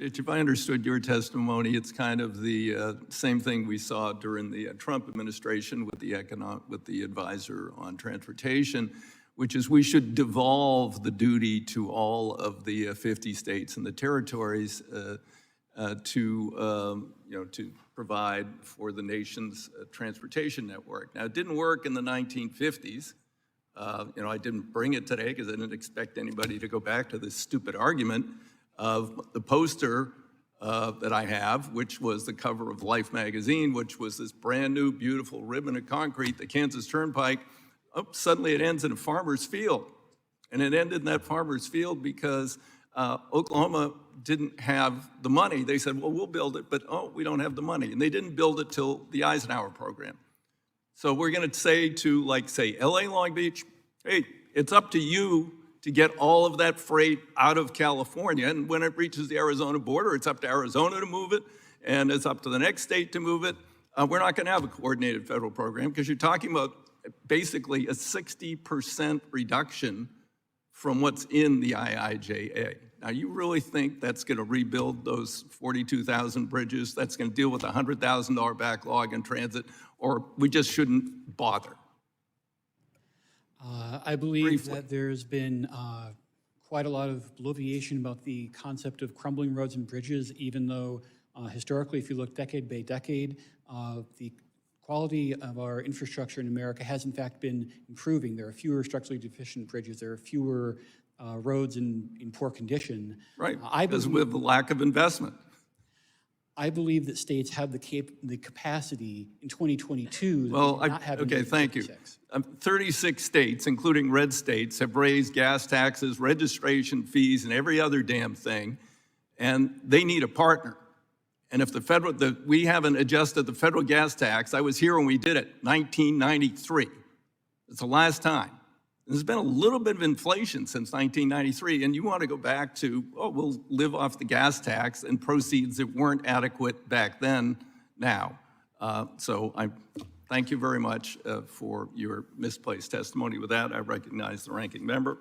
If I understood your testimony, it's kind of the same thing we saw during the Trump administration with the advisor on transportation, which is we should devolve the duty to all of the 50 states and the territories to provide for the nation's transportation network. Now, it didn't work in the 1950s. I didn't bring it today because I didn't expect anybody to go back to this stupid argument of the poster that I have, which was the cover of Life magazine, which was this brand new, beautiful ribbon of concrete, the Kansas Turnpike. Oh, suddenly it ends in a farmer's field. And it ended in that farmer's field because Oklahoma didn't have the money. They said, well, we'll build it, but we don't have the money. And they didn't build it till the Eisenhower program. So we're gonna say to, like, say, LA Long Beach, hey, it's up to you to get all of that freight out of California. And when it reaches the Arizona border, it's up to Arizona to move it, and it's up to the next state to move it. We're not gonna have a coordinated federal program because you're talking about basically a 60% reduction from what's in the IIJA. Now, you really think that's gonna rebuild those 42,000 bridges? That's gonna deal with a $100,000 backlog in transit, or we just shouldn't bother? I believe that there's been quite a lot of bloviation about the concept of crumbling roads and bridges, even though historically, if you look decade by decade, the quality of our infrastructure in America has in fact been improving. There are fewer structurally deficient bridges. There are fewer roads in poor condition. Right, because we have a lack of investment. I believe that states have the capacity in 2022 well, not have okay, thank you. 36 states, including red states, have raised gas taxes, registration fees, and every other damn thing, and they need a partner. And if we haven't adjusted the federal gas tax, I was here when we did it, 1993. It's the last time. There's been a little bit of inflation since 1993, and you want to go back to, we'll live off the gas tax and proceeds that weren't adequate back then now. So I thank you very much for your misplaced testimony. With that, I recognize the ranking member.